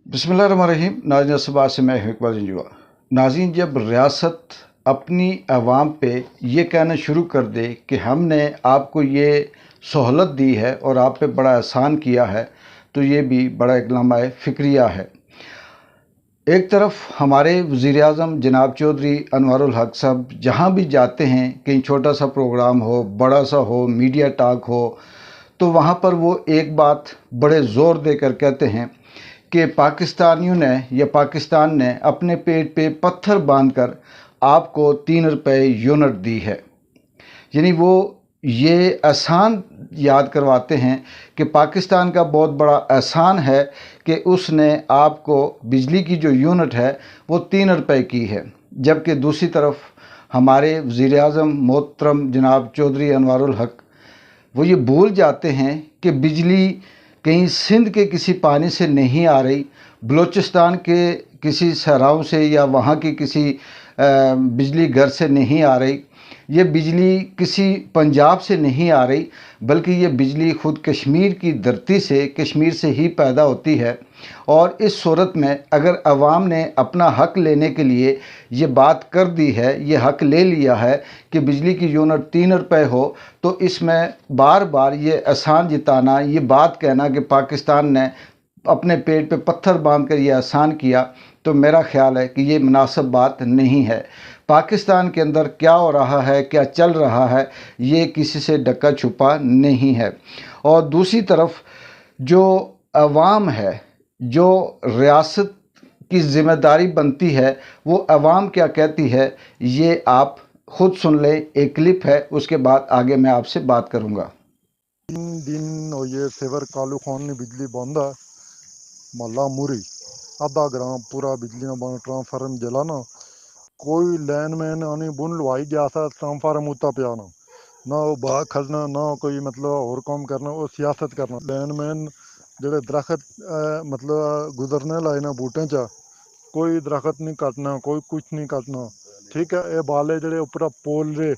बिस्मिल्लाहिर्रहमानिर्रहीम। नाज़रीन सुबह से मैं इकबाल जंजुआ। नाज़रीन, जब रियासत अपनी आवाम पे ये कहना शुरू कर दे कि हमने आपको ये सहूलत दी है और आप पे बड़ा एहसान किया है, तो ये भी बड़ा इक़लाम फ़िक्रिया है। एक तरफ हमारे वज़ीर-ए-आज़म जनाब चौधरी अनवारुल हक साहब जहाँ भी जाते हैं, कहीं छोटा सा प्रोग्राम हो, बड़ा सा हो, मीडिया टॉक हो, तो वहाँ पर वो एक बात बड़े ज़ोर देकर कहते हैं कि पाकिस्तानियों ने या पाकिस्तान ने अपने पेट पे पत्थर बांधकर आपको 3 रुपए यूनिट दी है। यानी वो ये एहसान याद करवाते हैं कि पाकिस्तान का बहुत बड़ा एहसान है कि उसने आपको बिजली की जो यूनिट है वो 3 रुपए की है। जबकि दूसरी तरफ हमारे वज़ीर-ए-आज़म मोहतरम जनाब चौधरी अनवारुल हक वो ये भूल जाते हैं कि बिजली कहीं सिंध के किसी पानी से नहीं आ रही, बलूचिस्तान के किसी सहराओं से या वहाँ की किसी बिजली घर से नहीं आ रही, ये बिजली किसी पंजाब से नहीं आ रही, बल्कि ये बिजली ख़ुद कश्मीर की धरती से, कश्मीर से ही पैदा होती है। और इस सूरत में अगर अवाम ने अपना हक़ लेने के लिए ये बात कर दी है, ये हक़ ले लिया है कि बिजली की यूनिट 3 रुपए हो, तो इसमें बार बार ये एहसान जताना, ये बात कहना कि पाकिस्तान ने अपने पेट पे पत्थर बांध कर ये एहसान किया, तो मेरा ख़्याल है कि ये मुनासिब बात नहीं है। पाकिस्तान के अंदर क्या हो रहा है, क्या चल रहा है, ये किसी से ढका छुपा नहीं है। और दूसरी तरफ जो अवाम है, जो रियासत की ज़िम्मेदारी बनती है, वो अवाम क्या कहती है, ये आप ख़ुद सुन लें। एक क्लिप है, उसके बाद आगे मैं आपसे बात करूँगा। 3 दिन हो ये सेवर कालू खान ने बिजली बंद है। मल्ला मुरी आधा ग्राम पूरा बिजली न ट्रांसफार्म जलाना, कोई लाइनमैन आनी बुन लवाई गया था ट्रांसफार्म उता पिया ना वो बाग खड़ना, ना कोई मतलब और काम करना, वो सियासत करना। लाइनमैन जेडे दरख्त मतलब गुजरने लाए ना बूटे चा, कोई दरख्त नहीं काटना, कोई कुछ नहीं काटना, ठीक है। ये बाले जेडे उपर पोल रे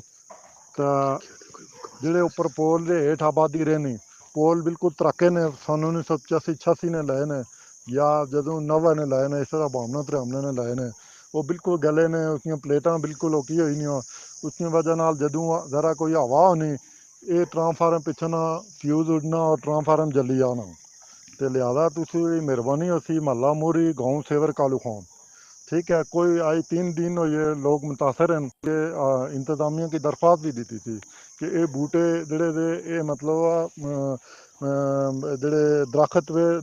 जेडे उपर पोल रे हेठ आबादी रहनी, पोल बिल्कुल तराके ने सन 1985-86 ने लाए ने, या जदों नवा ने लाए ने, इस तरह भावना 53 ने लाए ने, वो बिल्कुल गले ने, उसकी प्लेटां बिल्कुल ओकी हुई नहीं। उसकी वजह नाल जदों ज़रा कोई हवा होनी, ये ट्रांसफार्म पिछों ना फ्यूज़ उड़ना और ट्रांसफार्म जली जाना। तो लिहाजा तुसी मेहरबानी होसी महला मोरी गाँव सेवर कालू खान, ठीक है। कोई आज 3 दिन हो ये लोग मुतासर हैं कि इंतजामिया की दरख्वास्त भी दी थी कि ये बूटे जड़े दे ये मतलब जड़े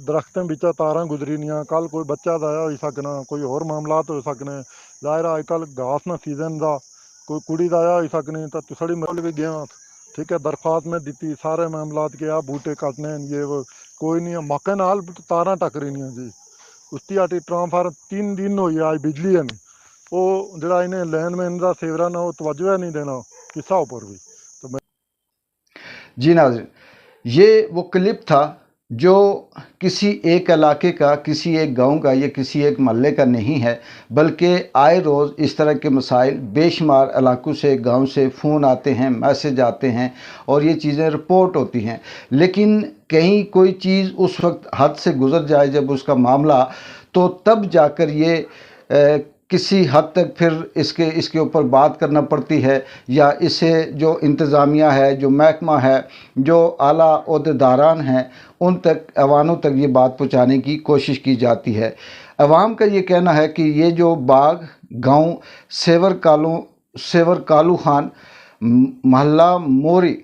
दरख्तें बिचा तारां गुजरीनियां, कल कोई बच्चा दाया हो सकना, कोई होर मामलात हो सकने। जाहिर अजकल घास ना सीजन का कोई कुड़ी दाया हो सकनी, तो तुसड़ी मिल भी गया, ठीक है। दरख्वास्त में दी सारे मामलात के आ बूटे काटने ये वो, कोई नहीं है मौके नाल तारां टक रही जी। उसकी आटी ट्रांसफार्म 3 दिन हो आज बिजली है नहीं, वो जरा इन्हें लाइनमैन का सेवरा ना वो तवज्जो नहीं देना किसा ऊपर भी। तो मैं जी नाज़रीन, ये वो क्लिप था जो किसी एक इलाके का, किसी एक गांव का या किसी एक महल्ले का नहीं है, बल्कि आए रोज़ इस तरह के मसाइल बेशुमार इलाकों से, गांव से फ़ोन आते हैं, मैसेज आते हैं और ये चीज़ें रिपोर्ट होती हैं। लेकिन कहीं कोई चीज़ उस वक्त हद से गुज़र जाए जब उसका मामला, तो तब जाकर ये किसी हद तक फिर इसके ऊपर बात करना पड़ती है, या इसे जो इंतज़ामिया है, जो महकमा है, जो आला ओहदेदारान हैं, उन तक, अवानों तक ये बात पहुँचाने की कोशिश की जाती है। अवाम का ये कहना है कि ये जो बाग गांव सेवर कालू खान महल्ला मोरी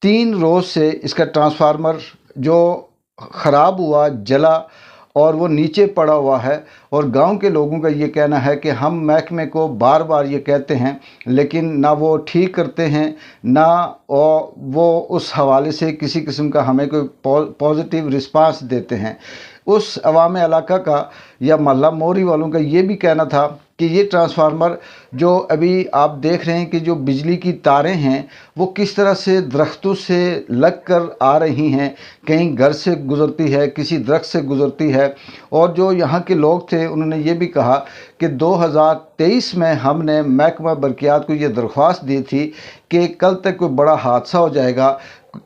3 रोज़ से इसका ट्रांसफार्मर जो ख़राब हुआ, जला और वो नीचे पड़ा हुआ है। और गांव के लोगों का ये कहना है कि हम महकमे को बार बार ये कहते हैं, लेकिन ना वो ठीक करते हैं, ना वो उस हवाले से किसी किस्म का हमें कोई पॉजिटिव रिस्पांस देते हैं। उस अवाम इलाका का या महल्ला मोरी वालों का ये भी कहना था कि ये ट्रांसफार्मर जो अभी आप देख रहे हैं कि जो बिजली की तारें हैं वो किस तरह से दरख्तों से लग कर आ रही हैं, कहीं घर से गुज़रती है, किसी दरख्त से गुज़रती है। और जो यहाँ के लोग थे उन्होंने ये भी कहा कि 2023 में हमने महकमा बरक़ियात को ये दरख्वास्त दी थी कि कल तक कोई बड़ा हादसा हो जाएगा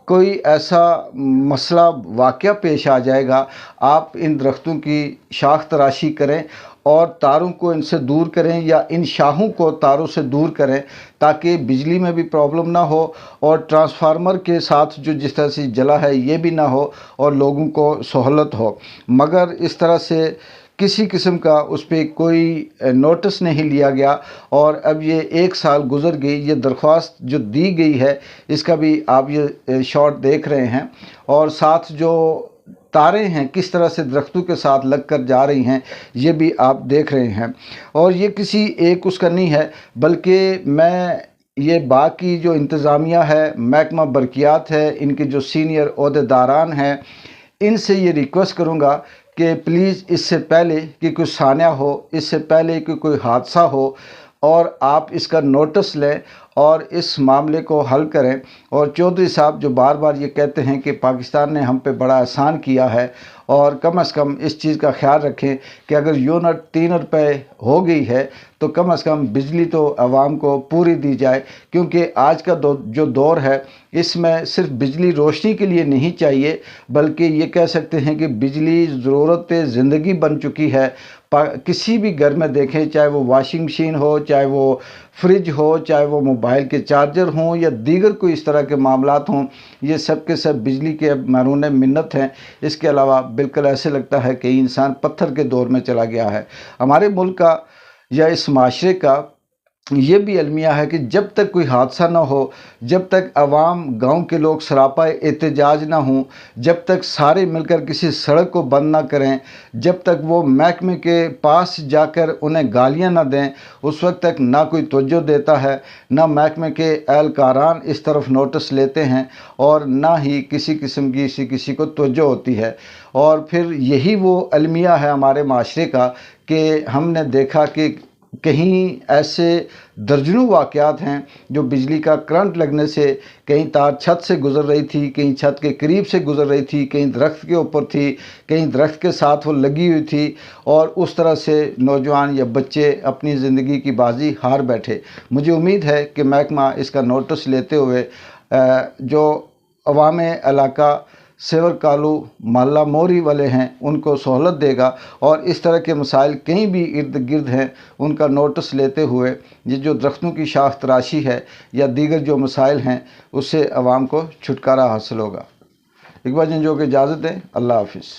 कोई ऐसा मसला वाक़या पेश आ जाएगा, आप इन दरख्तों की शाख तराशी करें और तारों को इनसे दूर करें या इन शाहों को तारों से दूर करें, ताकि बिजली में भी प्रॉब्लम ना हो और ट्रांसफार्मर के साथ जो जिस तरह से जला है ये भी ना हो और लोगों को सहूलत हो। मगर इस तरह से किसी किस्म का उस पर कोई नोटिस नहीं लिया गया और अब ये 1 साल गुज़र गई। ये दरख्वास्त जो दी गई है इसका भी आप ये शॉट देख रहे हैं और साथ जो तारें हैं किस तरह से दरख्तों के साथ लग कर जा रही हैं ये भी आप देख रहे हैं। और ये किसी एक उसका नहीं है, बल्कि मैं ये बाकी जो इंतज़ामिया है, महकमा बरक़ियात है, इनके जो सीनियर ओहदेदारान हैं, इनसे ये रिक्वेस्ट करूँगा कि प्लीज़ इससे पहले कि कोई सान्या हो, इससे पहले कि कोई हादसा हो, और आप इसका नोटिस लें और इस मामले को हल करें। और चौधरी साहब जो बार बार ये कहते हैं कि पाकिस्तान ने हम पे बड़ा एहसान किया है, और कम से कम इस चीज़ का ख्याल रखें कि अगर यूनिट 3 रुपए हो गई है तो कम से कम बिजली तो आवाम को पूरी दी जाए, क्योंकि आज का जो दौर है इसमें सिर्फ बिजली रोशनी के लिए नहीं चाहिए, बल्कि ये कह सकते हैं कि बिजली ज़रूरत ज़िंदगी बन चुकी है। किसी भी घर में देखें, चाहे वो वॉशिंग मशीन हो, चाहे वो फ्रिज हो, चाहे वो मोबाइल के चार्जर हों या दीगर कोई इस तरह के मामलात हों, ये सब के सब बिजली के मरून मिन्नत हैं। इसके अलावा बिल्कुल ऐसे लगता है कि इंसान पत्थर के दौर में चला गया है। हमारे मुल्क का या इस माशरे का ये भी अलमिया है कि जब तक कोई हादसा ना हो, जब तक आवाम, गांव के लोग सरापा एहतजाज ना हों, जब तक सारे मिलकर किसी सड़क को बंद ना करें, जब तक वो महकमे के पास जाकर उन्हें गालियां ना दें, उस वक्त तक ना कोई तवज्जो देता है, ना महकमे के एहलकारान इस तरफ नोटिस लेते हैं और ना ही किसी किस्म की किसी को तवज्जो होती है। और फिर यही वो अलमिया है हमारे माशरे का कि हमने देखा कि कहीं ऐसे दर्जनों वाक़यात हैं जो बिजली का करंट लगने से कहीं तार छत से गुज़र रही थी, कहीं छत के करीब से गुज़र रही थी, कहीं दरख्त के ऊपर थी, कहीं दरख्त के साथ वो लगी हुई थी, और उस तरह से नौजवान या बच्चे अपनी ज़िंदगी की बाजी हार बैठे। मुझे उम्मीद है कि महकमा इसका नोटिस लेते हुए जो अवाम इलाका सेवर कालू माला मोरी वाले हैं उनको सहूलत देगा, और इस तरह के मसाइल कहीं भी इर्द गिर्द हैं उनका नोटिस लेते हुए ये जो दरख्तों की शाख तराशी है या दीगर जो मसाइल हैं उससे आवाम को छुटकारा हासिल होगा। इकबाल जंजो को इजाज़त दें। अल्लाह हाफिज़।